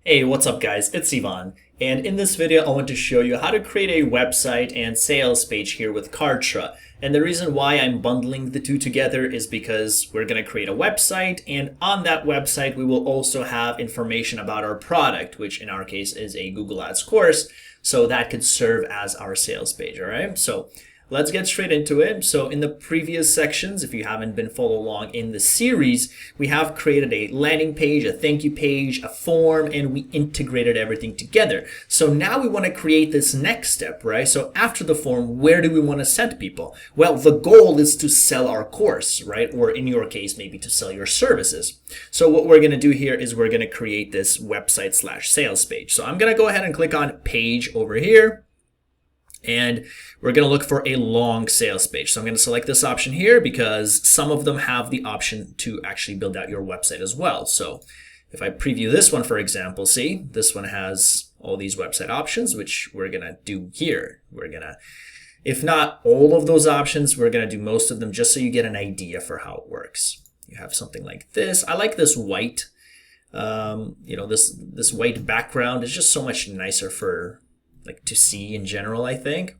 Hey, what's up guys? It's Ivan. And in this video, I want to show you how to create a website and sales page here with Kartra. And the reason why I'm bundling the two together is because we're going to create a website, and on that website, we will also have information about our product, which in our case is a Google Ads course. So that could serve as our sales page, all right? So let's get straight into it. So in the previous sections, if you haven't been following along in the series, we have created a landing page, a thank you page, a form, and we integrated everything together. So now we want to create this next step, right? So after the form, where do we want to send people? Well, the goal is to sell our course, right? Or in your case, maybe to sell your services. So what we're going to do here is we're going to create this website/sales page. So I'm going to go ahead and click on page over here. And we're going to look for a long sales page. So I'm going to select this option here because some of them have the option to actually build out your website as well. So if I preview this one, for example, see, this one has all these website options, which we're going to do here. We're going to, if not all of those options, we're going to do most of them just so you get an idea for how it works. You have something like this. I like this white, this white background is just so much nicer for to see in general, I think.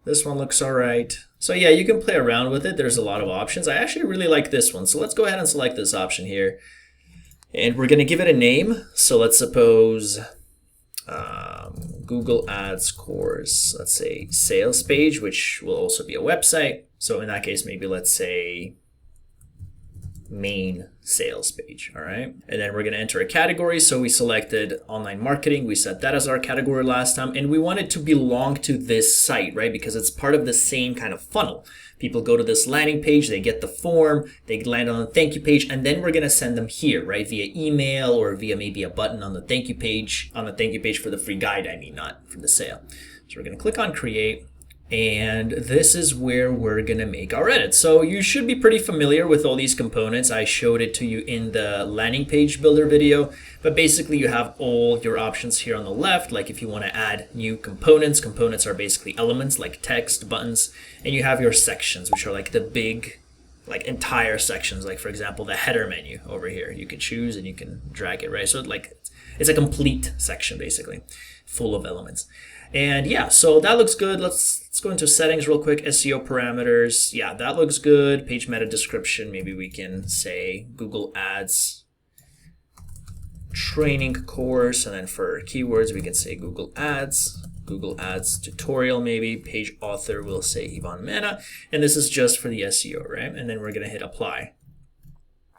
This one looks all right. So yeah, you can play around with it. There's a lot of options. I actually really like this one. So let's go ahead and select this option here. And we're going to give it a name. So let's suppose Google Ads course, let's say sales page, which will also be a website. So in that case, maybe let's say main sales page. All right. And then we're going to enter a category. So we selected online marketing. We set that as our category last time. And we want it to belong to this site, right? Because it's part of the same kind of funnel. People go to this landing page, they get the form, they land on the thank you page, and then we're going to send them here, right? Via email or via maybe a button on the thank you page, for the free guide, not for the sale. So we're going to click on create. And this is where we're going to make our edits. So you should be pretty familiar with all these components. I showed it to you in the landing page builder video, but basically you have all your options here on the left. Like if you want to add new components, components are basically elements like text, buttons, and you have your sections, which are like the big, entire sections. Like for example, the header menu over here, you can choose and you can drag it, right? So it's a complete section basically, full of elements. And yeah, so that looks good. Let's go into settings real quick. SEO parameters. Yeah, that looks good. Page meta description. Maybe we can say Google Ads training course. And then for keywords, we can say Google Ads tutorial maybe. Page author, we'll say Ivan Mena. And this is just for the SEO, right? And then we're going to hit apply.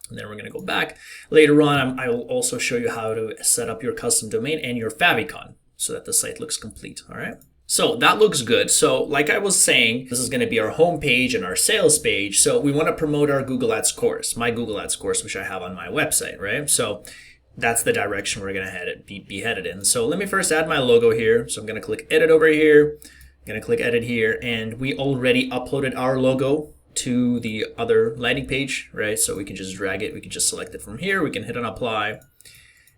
And then we're going to go back. Later on, I will also show you how to set up your custom domain and your favicon, so that the site looks complete, all right? So that looks good. So like I was saying, this is going to be our home page and our sales page. So we want to promote our Google Ads course, my Google Ads course, which I have on my website, right? So that's the direction we're going to be headed in. So let me first add my logo here. So I'm going to click edit over here. I'm going to click edit here. And we already uploaded our logo to the other landing page, right? So we can just drag it. We can just select it from here. We can hit on apply.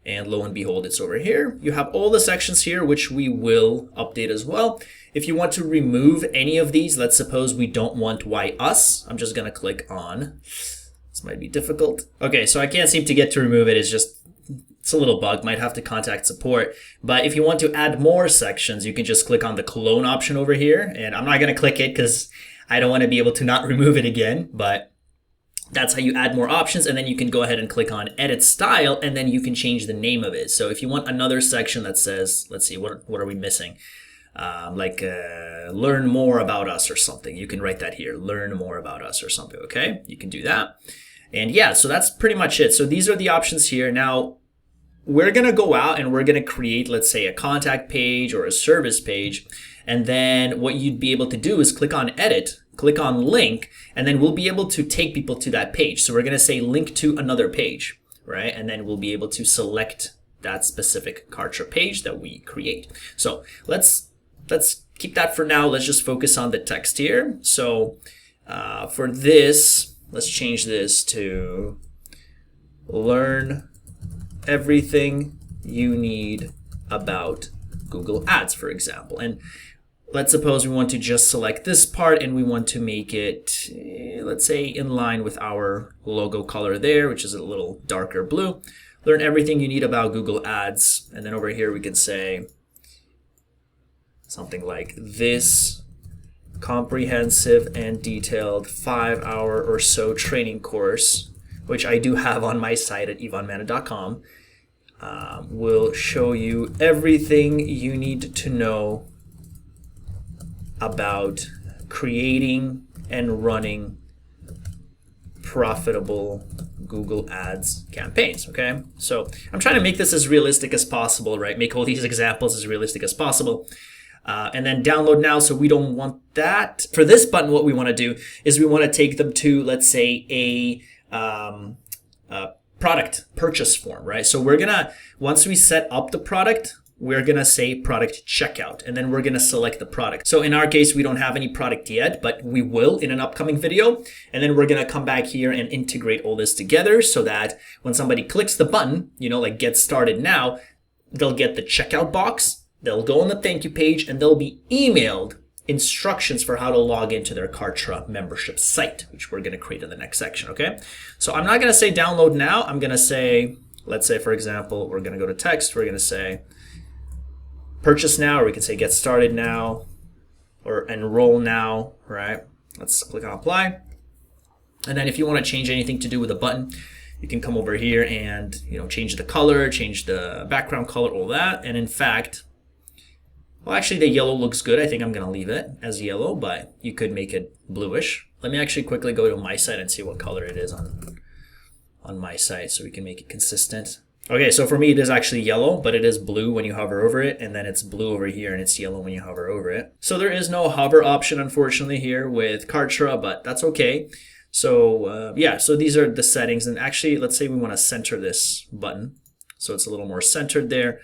And lo and behold, it's over here. You have all the sections here, which we will update as well. If you want to remove any of these, let's suppose we don't want why us. I'm just going to click on. This might be difficult. Okay, so I can't seem to get to remove it. It's a little bug. Might have to contact support. But if you want to add more sections, you can just click on the clone option over here. And I'm not going to click it because I don't want to be able to not remove it again. But that's how you add more options, and then you can go ahead and click on edit style, and then you can change the name of it. So if you want another section that says, let's see, what are we missing? Learn more about us or something. You can write that here, learn more about us or something, okay? You can do that. And yeah, so that's pretty much it. So these are the options here. Now, we're going to go out and we're going to create, let's say, a contact page or a service page. And then what you'd be able to do is click on edit, click on link, and then we'll be able to take people to that page. So we're going to say link to another page, right? And then we'll be able to select that specific Kartra page that we create. So let's keep that for now. Let's just focus on the text here. So for this, let's change this to learn everything you need about Google Ads, for example. And let's suppose we want to just select this part and we want to make it, let's say, in line with our logo color there, which is a little darker blue. learn everything you need about Google Ads. And then over here we can say something like this comprehensive and detailed 5-hour or so training course, which I do have on my site at ivanmana.com, will show you everything you need to know about creating and running profitable Google Ads campaigns. Okay, so I'm trying to make this as realistic as possible, right? Make all these examples as realistic as possible. And then download now, so we don't want that. For this button, what we want to do is we want to take them to, let's say, a product purchase form, right? So we're gonna, once we set up the product, we're gonna say product checkout, and then we're gonna select the product. So in our case, we don't have any product yet, but we will in an upcoming video. And then we're gonna come back here and integrate all this together so that when somebody clicks the button, like get started now, they'll get the checkout box, they'll go on the thank you page, and they'll be emailed instructions for how to log into their Kartra membership site, which we're going to create in the next section. Okay, so I'm not going to say download now. I'm going to say, let's say for example, we're going to go to text, we're going to say purchase now, or we can say get started now, or enroll now, right? Let's click on apply. And then if you want to change anything to do with the button, you can come over here and change the color, change the background color, all that. And in fact, well, actually the yellow looks good. I think I'm going to leave it as yellow, but you could make it bluish. Let me actually quickly go to my site and see what color it is on my site so we can make it consistent. Okay, so for me it is actually yellow, but it is blue when you hover over it, and then it's blue over here and it's yellow when you hover over it. So there is no hover option, unfortunately, here with Kartra, but that's okay. So yeah, so these are the settings. And actually, let's say we want to center this button so it's a little more centered there.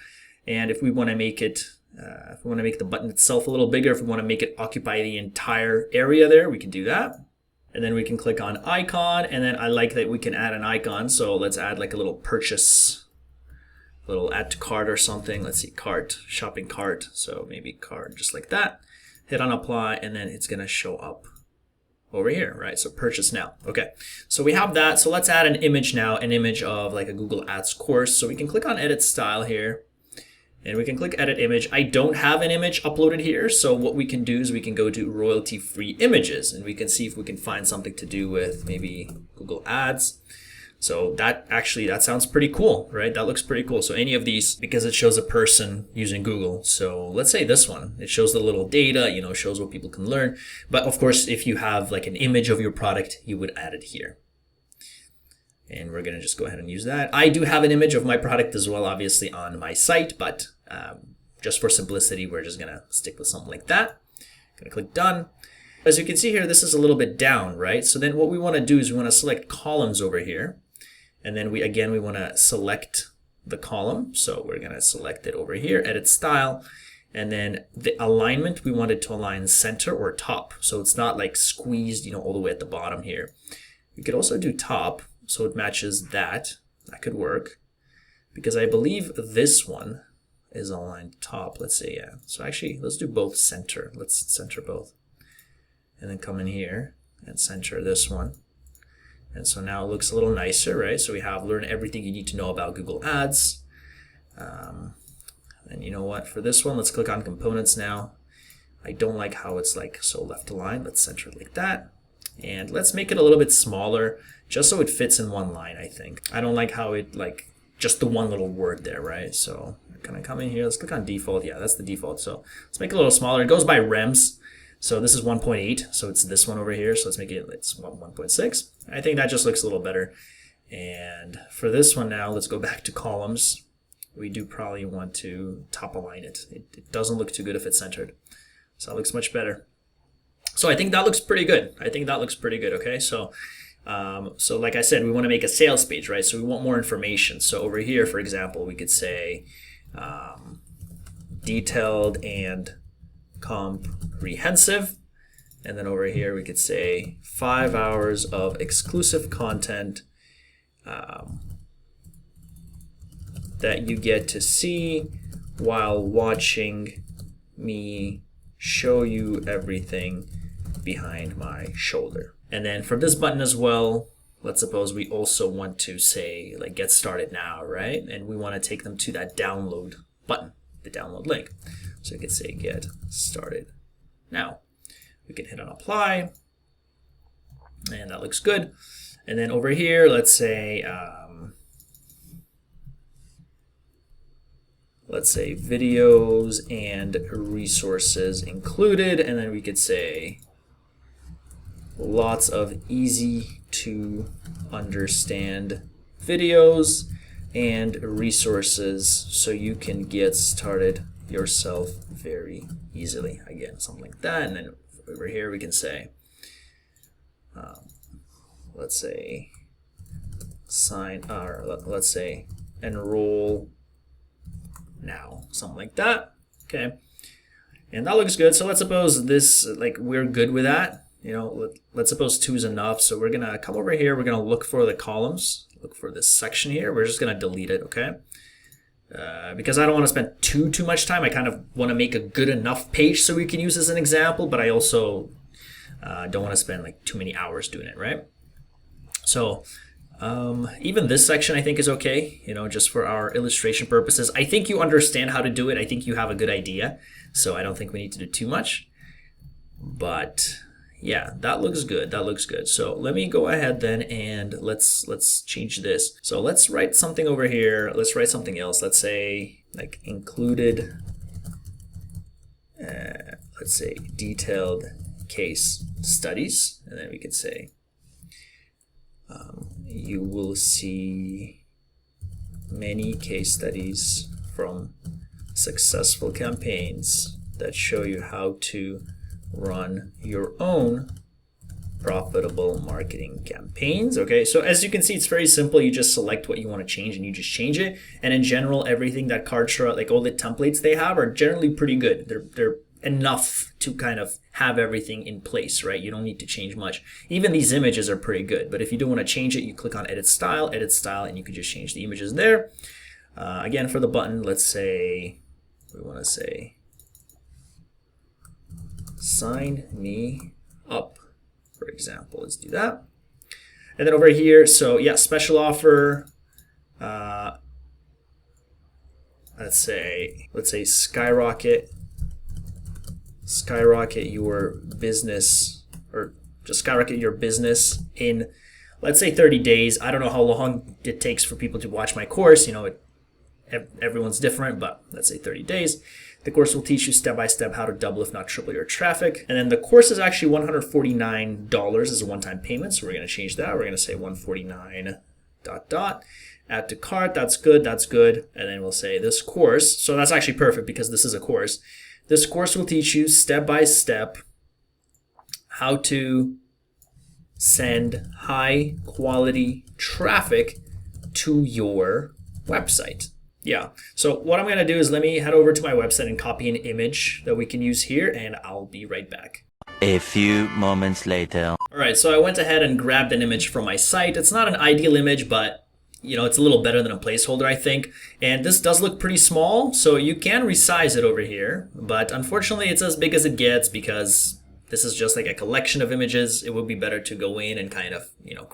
And if we want to make it if we want to make the button itself a little bigger, if we want to make it occupy the entire area there, we can do that. And then we can click on icon, and then I like that we can add an icon. So let's add like a little purchase, little add to cart or something. Let's see, cart, shopping cart. So maybe cart, just like that. Hit on apply, and then it's going to show up over here, right? So purchase now. Okay, so we have that. So let's add an image now, an image of like a Google Ads course. So we can click on edit style here. And we can click edit image. I don't have an image uploaded here, so what we can do is we can go to royalty-free images, and we can see if we can find something to do with maybe Google Ads. So that sounds pretty cool, right? That looks pretty cool. So any of these, because it shows a person using Google. So let's say this one, it shows the little data, shows what people can learn. But of course, if you have like an image of your product, you would add it here. And we're going to just go ahead and use that. I do have an image of my product as well, obviously, on my site, but just for simplicity, we're just going to stick with something like that. Going to click done. As you can see here, this is a little bit down, right? So then what we want to do is we want to select columns over here. And then we want to select the column. So we're going to select it over here, edit style. And then the alignment, we want it to align center or top. So it's not like squeezed, all the way at the bottom here. We could also do top, so it matches that. That could work, because I believe this one is aligned top. Let's say, yeah. So actually, let's do both center. Let's center both. And then come in here and center this one. And so now it looks a little nicer, right? So we have learn everything you need to know about Google Ads. And you know what? For this one, let's click on components now. I don't like how it's like so left aligned. Let's center it like that. And let's make it a little bit smaller, just so it fits in one line, I think. I don't like how it like just the one little word there, right? So can I come in here? Let's click on default. Yeah, that's the default. So let's make it a little smaller. It goes by rems. So this is 1.8. So it's this one over here. So let's make it, it's 1.6. I think that just looks a little better. And for this one now, let's go back to columns. We do probably want to top align it. It doesn't look too good if it's centered. So that looks much better. So I think that looks pretty good. Okay, so so like I said, we want to make a sales page, right? So we want more information. So over here, for example, we could say detailed and comprehensive. And then over here, we could say 5 hours of exclusive content that you get to see while watching me show you everything behind my shoulder. And then for this button as well, let's suppose we also want to say like get started now, right? And we want to take them to that download button, the download link. So we could say get started now. We can hit on apply, and that looks good. And then over here, let's say videos and resources included, and then we could say lots of easy to understand videos and resources so you can get started yourself very easily. Again, something like that. And then over here we can say, let's say let's say enroll now, something like that. Okay, and that looks good. So let's suppose this, like, we're good with that. You know, let's suppose 2 is enough. So we're gonna come over here. We're gonna look for the columns. Look for this section here. We're just gonna delete it. Okay. Because I don't want to spend too much time. I kind of want to make a good enough page so we can use as an example, but I also don't want to spend like too many hours doing it, right? So even this section I think is okay, you know, just for our illustration purposes. I think you understand how to do it. I think you have a good idea, so I don't think we need to do too much. But yeah, that looks good. That looks good. So let me go ahead then and let's change this. So let's write something over here. Let's write something else. Let's say like included, let's say detailed case studies. And then we could say you will see many case studies from successful campaigns that show you how to run your own profitable marketing campaigns. Okay, so as you can see, it's very simple. You just select what you want to change and you just change it. And in general, everything that Kartra, like all the templates they have, are generally pretty good. They're enough to kind of have everything in place, right? You don't need to change much. Even these images are pretty good, but if you do want to change it, you click on edit style, and you can just change the images there. Again, for the button, let's say we want to say sign me up, for example. Let's do that. And then over here, so yeah, special offer. Let's say skyrocket your business, or just skyrocket your business in, let's say 30 days. I don't know how long it takes for people to watch my course. You know, everyone's different, but let's say 30 days. The course will teach you step-by-step how to double, if not triple, your traffic. And then the course is actually $149 as a one-time payment. So we're going to change that. We're going to say 149 ... Add to cart. That's good. That's good. And then we'll say this course. So that's actually perfect because this is a course. This course will teach you step-by-step how to send high-quality traffic to your website. Yeah, so what I'm going to do is let me head over to my website and copy an image that we can use here, and I'll be right back. A few moments later. All right, so I went ahead and grabbed an image from my site. It's not an ideal image, but you know, it's a little better than a placeholder, I think. And this does look pretty small, so you can resize it over here. But unfortunately, it's as big as it gets because this is just like a collection of images. It would be better to go in and kind of, you know,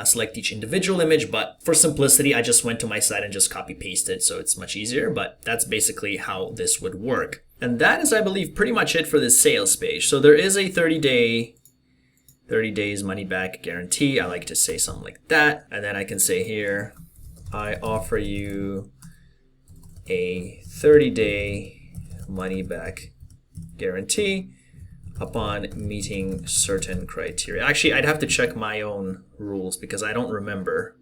select each individual image. But for simplicity, I just went to my site and just copy pasted, so it's much easier. But that's basically how this would work. And that is, I believe, pretty much it for this sales page. So there is a 30 days money back guarantee. I like to say something like that. And then I can say here, I offer you a 30-day money back guarantee upon meeting certain criteria. Actually, I'd have to check my own rules because I don't remember.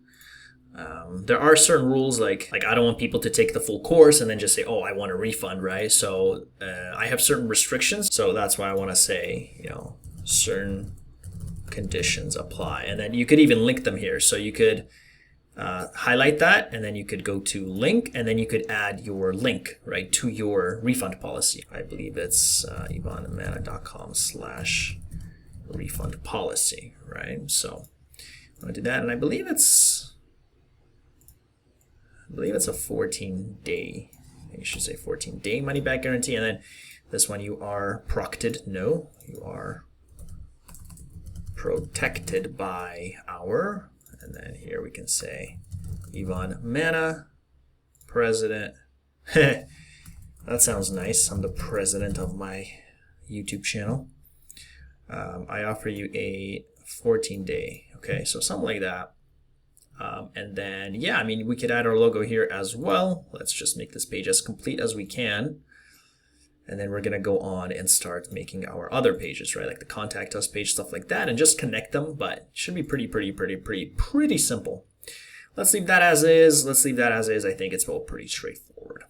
There are certain rules like I don't want people to take the full course and then just say, oh, I want a refund, right? So I have certain restrictions. So that's why I want to say, you know, certain conditions apply. And then you could even link them here. So you could highlight that, and then you could go to link, and then you could add your link, right, to your refund policy. I believe it's ivanamana.com/refund policy, right? So I'm going to do that, and I believe it's a 14-day, you should say 14-day money back guarantee. And then this one, you are procted. No, you are protected by our, and then here we can say Ivan Mana, president. That sounds nice. I'm the president of my YouTube channel. I offer you a 14-day. Okay, so something like that. And then, yeah, I mean, we could add our logo here as well. Let's just make this page as complete as we can. And then we're going to go on and start making our other pages, right? Like the contact us page, stuff like that, and just connect them. But it should be pretty simple. Let's leave that as is. I think it's all pretty straightforward.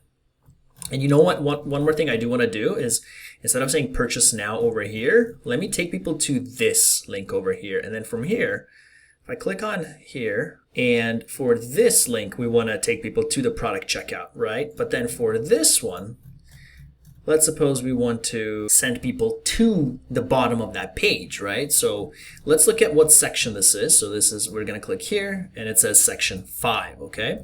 And you know what? One more thing I do want to do is, instead of saying purchase now over here, let me take people to this link over here. And then from here, if I click on here, and for this link, we want to take people to the product checkout, right? But then for this one, let's suppose we want to send people to the bottom of that page, right? So let's look at what section this is. So this is, we're going to click here, and it says section 5, okay?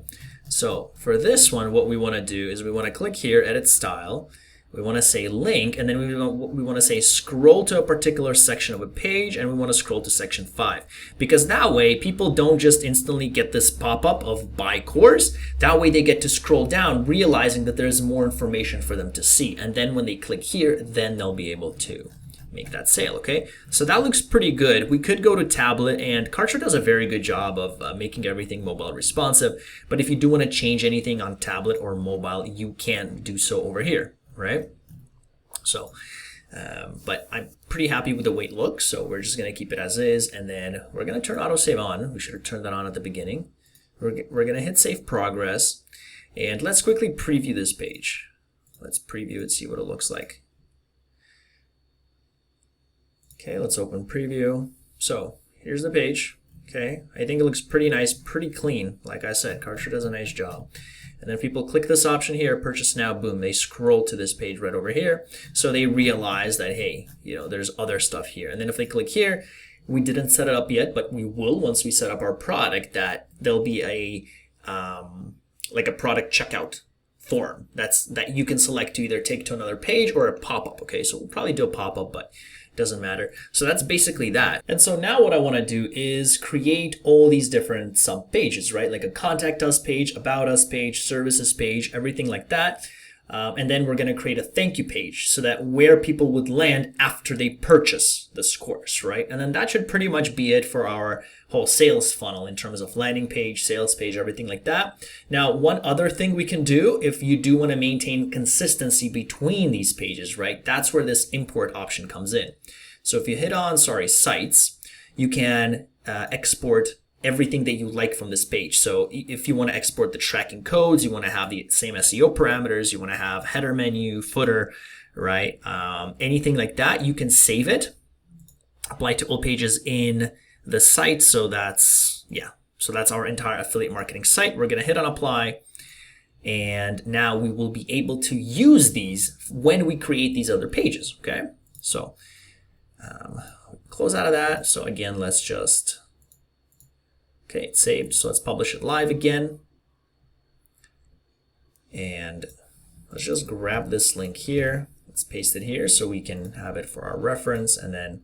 So for this one, what we want to do is we want to click here, edit style. We want to say link, and then we want to say scroll to a particular section of a page, and we want to scroll to section 5. Because that way, people don't just instantly get this pop-up of buy course. That way they get to scroll down, realizing that there's more information for them to see. And then when they click here, then they'll be able to make that sale, okay? So that looks pretty good. We could go to tablet, and Kartra does a very good job of making everything mobile responsive. But if you do want to change anything on tablet or mobile, you can do so over here, right? So, but I'm pretty happy with the way it looks, so we're just going to keep it as is, and then we're going to turn autosave on. We should have turned that on at the beginning. We're going to hit save progress, and let's quickly preview this page. Let's preview it, see what it looks like. Okay, let's open preview. So here's the page. Okay, I think it looks pretty nice, pretty clean. Like I said, Kartra does a nice job. And then if people click this option here, purchase now, boom, they scroll to this page right over here. So they realize that, hey, you know, there's other stuff here. And then if they click here, we didn't set it up yet, but we will once we set up our product, that there'll be a like a product checkout form that you can select to either take to another page or a pop-up. Okay, so we'll probably do a pop-up, but doesn't matter. So that's basically that. And so now what I want to do is create all these different sub pages, right? Like a contact us page, about us page, services page, everything like that. And then we're going to create a thank you page so that where people would land after they purchase this course, right? And then that should pretty much be it for our whole sales funnel in terms of landing page, sales page, everything like that. Now, one other thing we can do if you do want to maintain consistency between these pages, right? That's where this import option comes in. So if you hit on, sites, you can export everything that you like from this page. So if you want to export the tracking codes, you want to have the same SEO parameters, you want to have header menu, footer, right? Anything like that, you can save it, apply to all pages in the site. So that's, yeah, so that's our entire affiliate marketing site. We're going to hit on apply. And now we will be able to use these when we create these other pages, okay? So close out of that. So again, let's just, okay, it's saved. So let's publish it live again. And let's just grab this link here. Let's paste it here so we can have it for our reference. And then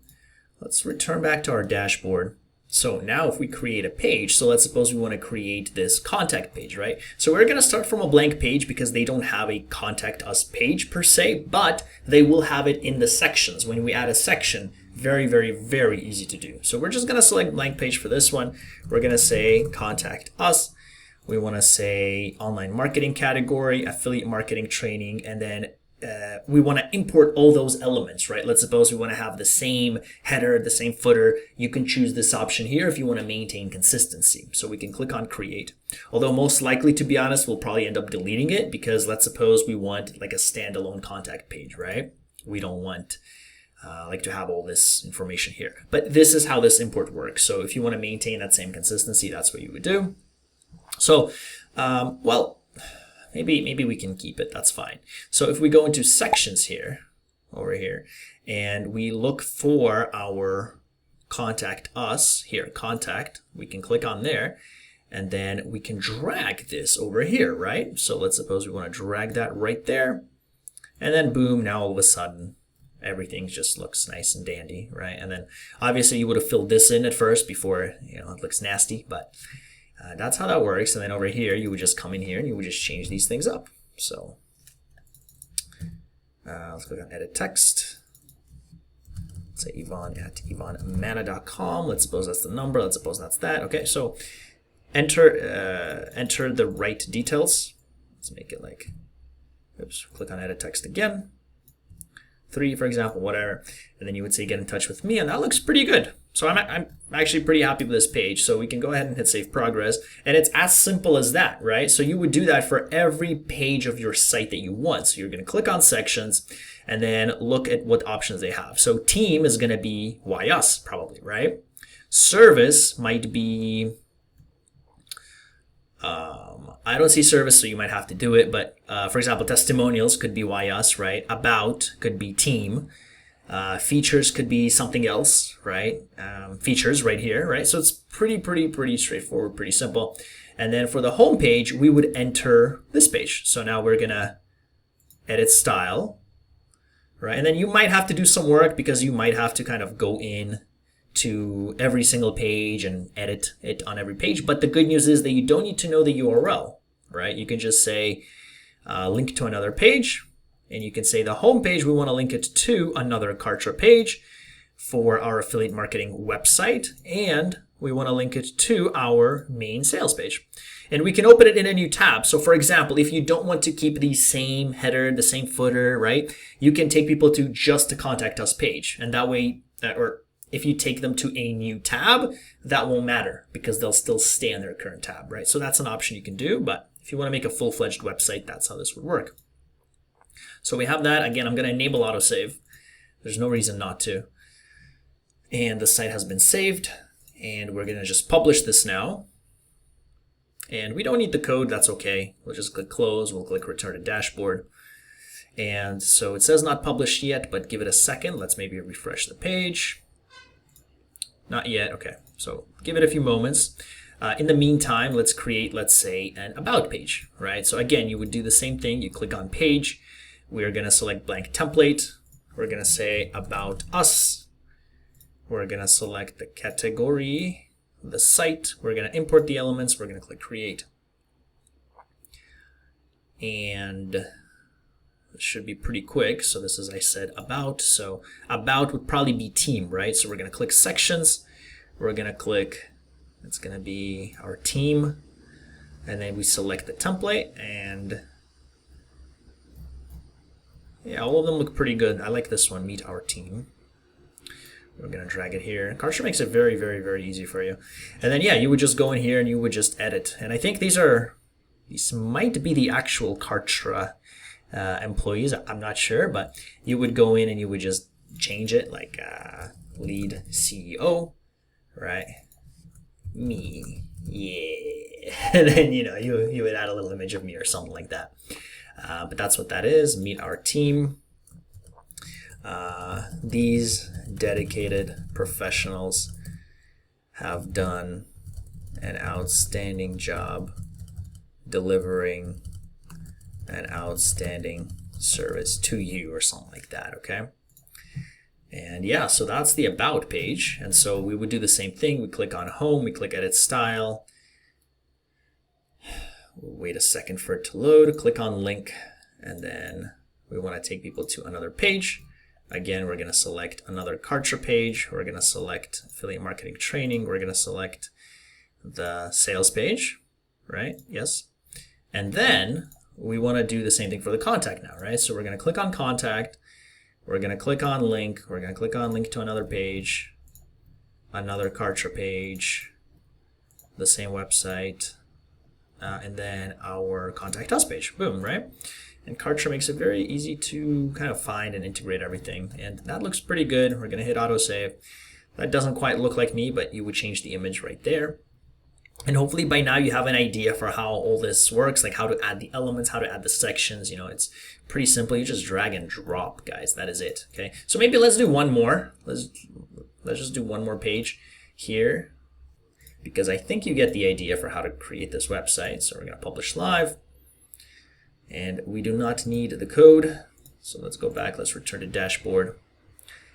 let's return back to our dashboard. So now if we create a page, so let's suppose we want to create this contact page, right? So we're going to start from a blank page because they don't have a contact us page per se, but they will have it in the sections. When we add a section, very, very, very easy to do. So we're just going to select blank page for this one. We're going to say contact us. We want to say online marketing category, affiliate marketing training, and then we want to import all those elements, right? Let's suppose we want to have the same header, the same footer. You can choose this option here if you want to maintain consistency. So we can click on create. Although most likely, to be honest, we'll probably end up deleting it because let's suppose we want like a standalone contact page, right? We don't want like to have all this information here. But this is how this import works. So if you want to maintain that same consistency, that's what you would do. So, well, maybe we can keep it, that's fine. So if we go into sections here, over here, and we look for our contact us here, contact, we can click on there, and then we can drag this over here, right? So let's suppose we want to drag that right there, and then boom, now all of a sudden, everything just looks nice and dandy, right? And then obviously you would have filled this in at first before, it looks nasty, but that's how that works. And then over here, you would just come in here and you would just change these things up. So let's click on edit text. Let's say Ivan at ivanmana.com. Let's suppose that's the number. Let's suppose that's that. Okay, so enter the right details. Let's make it like, oops, click on edit text again. 3, for example, whatever. And then you would say get in touch with me, and that looks pretty good. So I'm actually pretty happy with this page. So we can go ahead and hit save progress. And it's as simple as that, right? So you would do that for every page of your site that you want. So you're going to click on sections and then look at what options they have. So team is going to be why us, probably, right? Service might be, I don't see service, so you might have to do it. But for example, testimonials could be why us, right? About could be team. Features could be something else, right? Features right here, right? So it's pretty straightforward, pretty simple. And then for the home page, we would enter this page. So now we're gonna edit style, right? And then you might have to do some work because you might have to kind of go in to every single page and edit it on every page. But the good news is that you don't need to know the URL, right? You can just say link to another page. And you can say the home page, we want to link it to another Kartra page for our affiliate marketing website. And we want to link it to our main sales page. And we can open it in a new tab. So for example, if you don't want to keep the same header, the same footer, right? You can take people to just the contact us page. And that way, or if you take them to a new tab, that won't matter because they'll still stay on their current tab, right? So that's an option you can do. But if you want to make a full-fledged website, that's how this would work. So we have that. Again, I'm going to enable autosave. There's no reason not to. And the site has been saved. And we're going to just publish this now. And we don't need the code. That's okay. We'll just click close. We'll click return to dashboard. And so it says not published yet, but give it a second. Let's maybe refresh the page. Not yet. Okay. So give it a few moments. In the meantime, let's create, let's say, an about page, right? So again, you would do the same thing. You click on page. We're going to select blank template. We're going to say about us. We're going to select the category, the site. We're going to import the elements. We're going to click create. And it should be pretty quick. So this is, I said, about. So about would probably be team, right? So we're going to click sections. We're going to click, it's going to be our team. And then we select the template and yeah, all of them look pretty good. I like this one, meet our team. We're going to drag it here. Kartra makes it very easy for you. And then, yeah, you would just go in here and you would just edit. And I think these might be the actual Kartra employees. I'm not sure, but you would go in and you would just change it like lead CEO, right? Me, yeah. And then, you would add a little image of me or something like that. But that's what that is. Meet our team. These dedicated professionals have done an outstanding job delivering an outstanding service to you or something like that, okay? And yeah, so that's the about page. And so we would do the same thing. We click on home, we click edit style. We'll wait a second for it to load, click on link, and then we want to take people to another page. Again, we're going to select another Kartra page. We're going to select affiliate marketing training. We're going to select the sales page, right? Yes. And then we want to do the same thing for the contact now, right? So we're going to click on contact. We're going to click on link. We're going to click on link to another page, another Kartra page, the same website, and then our contact us page. Boom, right? And Kartra makes it very easy to kind of find and integrate everything. And that looks pretty good. We're going to hit autosave. That doesn't quite look like me, but you would change the image right there. And hopefully by now you have an idea for how all this works, like how to add the elements, how to add the sections. It's pretty simple. You just drag and drop, guys. That is it. Okay. So maybe let's do one more. Let's just do one more page here, because I think you get the idea for how to create this website. So we're going to publish live. And we do not need the code. So let's go back. Let's return to dashboard.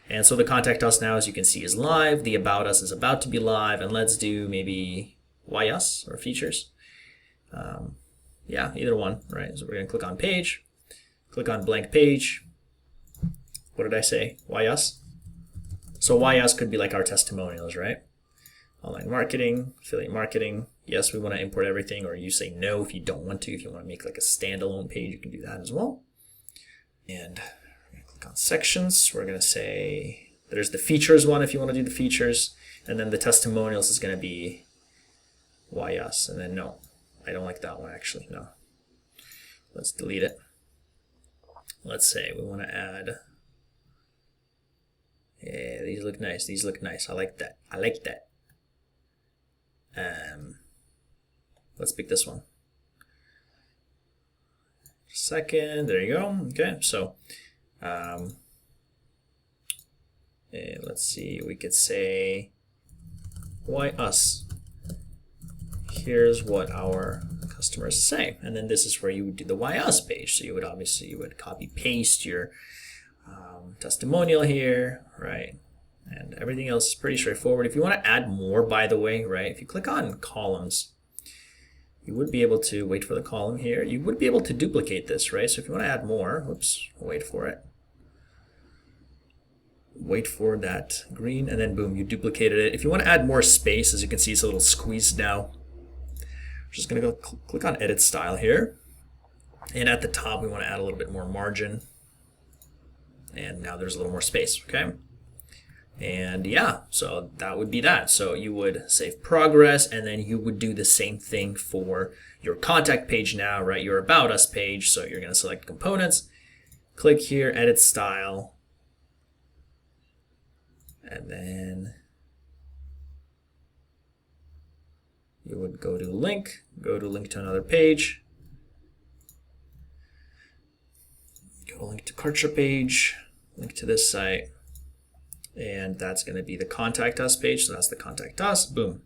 And so the contact us now, as you can see, is live. The about us is about to be live. And let's do maybe why us or features. Yeah, either one, right? So we're going to click on page, click on blank page. What did I say? Why us? So why us could be like our testimonials, right? Online marketing, affiliate marketing. Yes, we want to import everything, or you say no if you don't want to. If you want to make like a standalone page, you can do that as well. And we're going to click on sections. We're going to say there's the features one if you want to do the features. And then the testimonials is going to be why us. And then no, I don't like that one actually. No. Let's delete it. Let's say we want to add. Yeah, these look nice. These look nice. I like that. I like that. Let's pick this one. Second, there you go. Okay, so let's see. We could say, why us? Here's what our customers say, and then this is where you would do the why us page. So you would copy paste your testimonial here, right? And everything else is pretty straightforward. If you want to add more, by the way, right, if you click on columns, you would be able to wait for the column here. You would be able to duplicate this, right? So if you want to add more, oops, wait for it. Wait for that green, and then boom, you duplicated it. If you want to add more space, as you can see, it's a little squeezed now. I'm just going to go click on edit style here. And at the top, we want to add a little bit more margin. And now there's a little more space, okay? And yeah, so that would be that. So you would save progress, and then you would do the same thing for your contact page now, right? Your about us page. So you're going to select components, click here, edit style, and then you would go to link to another page, go to link to Kartra page, link to this site. And that's going to be the contact us page. So that's the contact us, boom.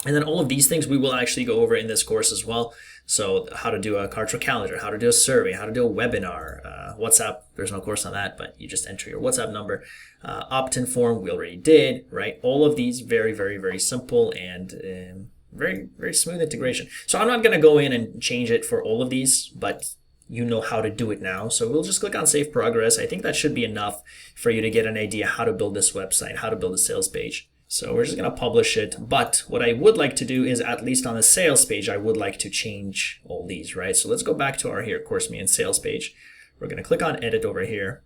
And then all of these things we will actually go over in this course as well. So how to do a Kartra calendar, how to do a survey, how to do a webinar, WhatsApp. There's no course on that, but you just enter your WhatsApp number. Opt-in form, we already did, right? All of these very, very, very simple and very, very smooth integration. So I'm not going to go in and change it for all of these, but you know how to do it now. So we'll just click on save progress. I think that should be enough for you to get an idea how to build this website, how to build a sales page. So we're just going to publish it. But what I would like to do is, at least on the sales page, I would like to change all these, right? So let's go back to our here, Course Me and sales page. We're going to click on edit over here.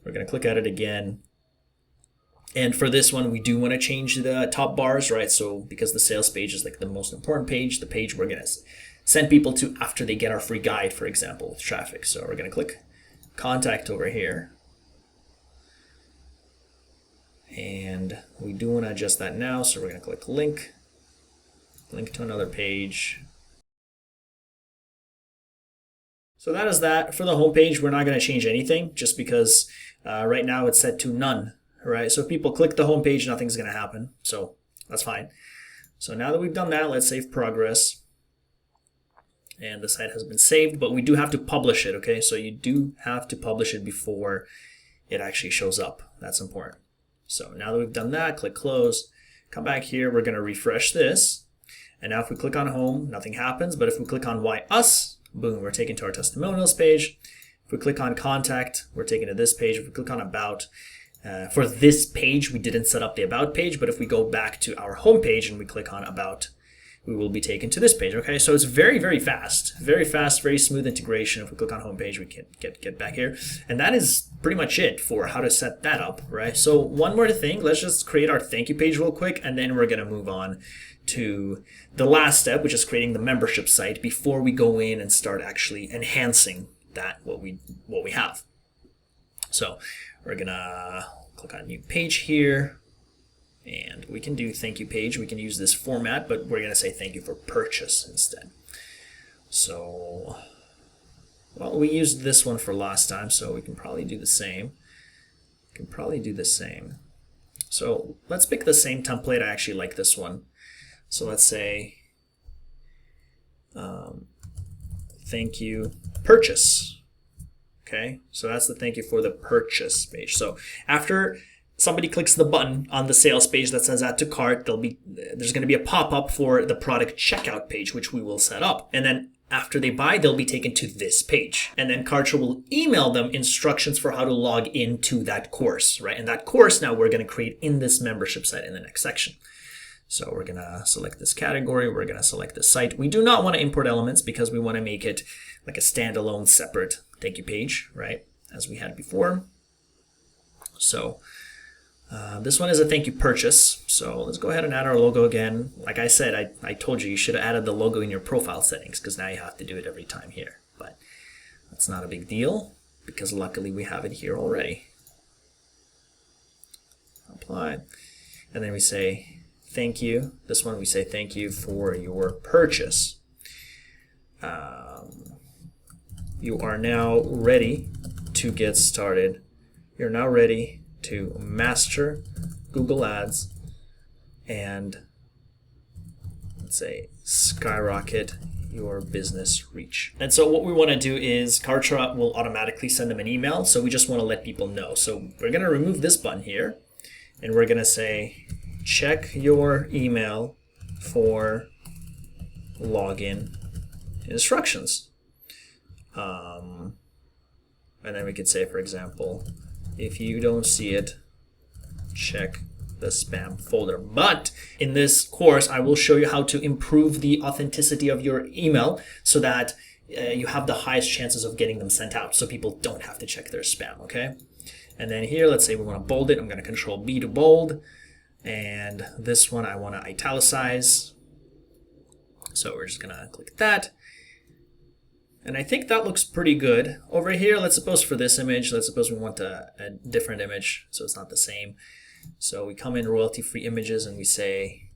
We're going to click edit again. And for this one, we do want to change the top bars, right? So because the sales page is like the most important page, the page we're going to send people to after they get our free guide, for example, with traffic. So we're going to click contact over here. And we do want to adjust that now. So we're going to click link to another page. So that is that. For the home page, we're not going to change anything just because right now it's set to none, right? So if people click the home page, nothing's going to happen. So that's fine. So now that we've done that, let's save progress. And the site has been saved, but we do have to publish it, okay? So you do have to publish it before it actually shows up. That's important. So now that we've done that, click close. Come back here, we're going to refresh this. And now if we click on home, nothing happens. But if we click on why us, boom, we're taken to our testimonials page. If we click on contact, we're taken to this page. If we click on about, for this page, we didn't set up the about page. But if we go back to our home page and we click on about, we will be taken to this page, okay? So it's very, very fast, very smooth integration. If we click on home page, we can get back here. And that is pretty much it for how to set that up, right? So one more thing, let's just create our thank you page real quick, and then we're gonna move on to the last step, which is creating the membership site before we go in and start actually enhancing that, what we have. So we're gonna click on new page here. And we can do thank you page. We can use this format, but we're going to say thank you for purchase instead. So, well, we used this one for last time, so we can probably do the same. So let's pick the same template. I actually like this one. So let's say thank you purchase. Okay, so that's the thank you for the purchase page. So after somebody clicks the button on the sales page that says add to cart, there's going to be a pop-up for the product checkout page, which we will set up. And then after they buy, they'll be taken to this page. And then Kartra will email them instructions for how to log into that course, right? And that course now we're going to create in this membership site in the next section. So we're going to select this category. We're going to select the site. We do not want to import elements because we want to make it like a standalone separate thank you page, right? As we had before. So this one is a thank you purchase. So let's go ahead and add our logo again. Like I said, I told you should have added the logo in your profile settings because now you have to do it every time here. But that's not a big deal because luckily we have it here already. Apply. And then we say thank you. This one we say thank you for your purchase. You are now ready to get started. You're now ready to master Google Ads and, let's say, skyrocket your business reach. And so what we want to do is Kartra will automatically send them an email. So we just want to let people know. So we're going to remove this button here and we're going to say check your email for login instructions. And then we could say, for example, if you don't see it, check the spam folder. But in this course, I will show you how to improve the authenticity of your email so that you have the highest chances of getting them sent out so people don't have to check their spam, okay? And then here, let's say we want to bold it. I'm going to Control B to bold. And this one I want to italicize. So we're just going to click that. And I think that looks pretty good. Over here, let's suppose for this image, let's suppose we want a different image so it's not the same. So we come in royalty-free images and we say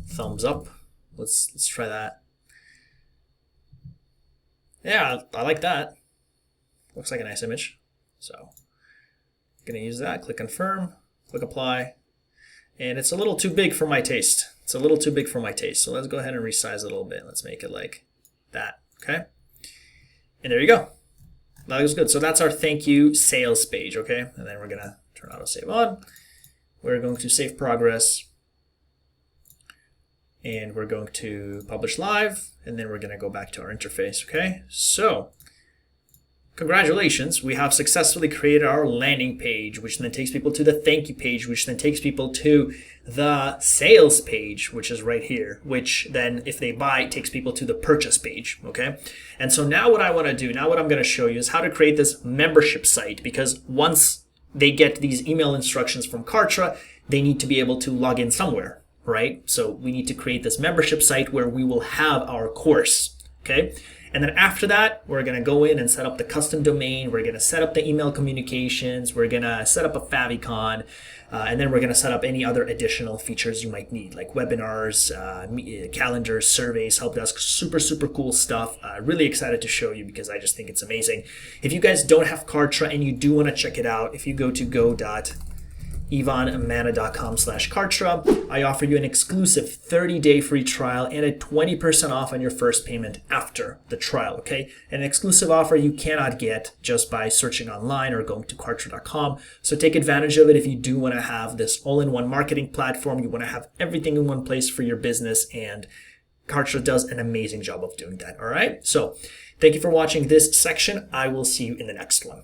thumbs up. Let's try that. Yeah, I like that. Looks like a nice image. So I'm gonna use that, click confirm, click apply. And it's a little too big for my taste. It's a little too big for my taste. So let's go ahead and resize it a little bit. Let's make it like that, okay? And there you go. That looks good. So that's our thank you sales page, okay? And then we're gonna turn auto save on. We're going to save progress. And we're going to publish live. And then we're gonna go back to our interface, okay? So, congratulations, we have successfully created our landing page, which then takes people to the thank you page, which then takes people to the sales page, which is right here, which then if they buy, takes people to the purchase page, okay? And so now what I want to do, now what I'm going to show you is how to create this membership site, because once they get these email instructions from Kartra, they need to be able to log in somewhere, right? So we need to create this membership site where we will have our course, okay? And then after that, we're going to go in and set up the custom domain. We're going to set up the email communications. We're going to set up a favicon. And then we're going to set up any other additional features you might need, like webinars, calendars, surveys, help desk, super, super cool stuff. Really excited to show you because I just think it's amazing. If you guys don't have Kartra and you do want to check it out, if you go to go.ivanmana.com/Kartra, I offer you an exclusive 30-day free trial and a 20% off on your first payment after the trial, okay? An exclusive offer you cannot get just by searching online or going to Kartra.com. So take advantage of it if you do want to have this all-in-one marketing platform. You want to have everything in one place for your business, and Kartra does an amazing job of doing that, all right? So thank you for watching this section. I will see you in the next one.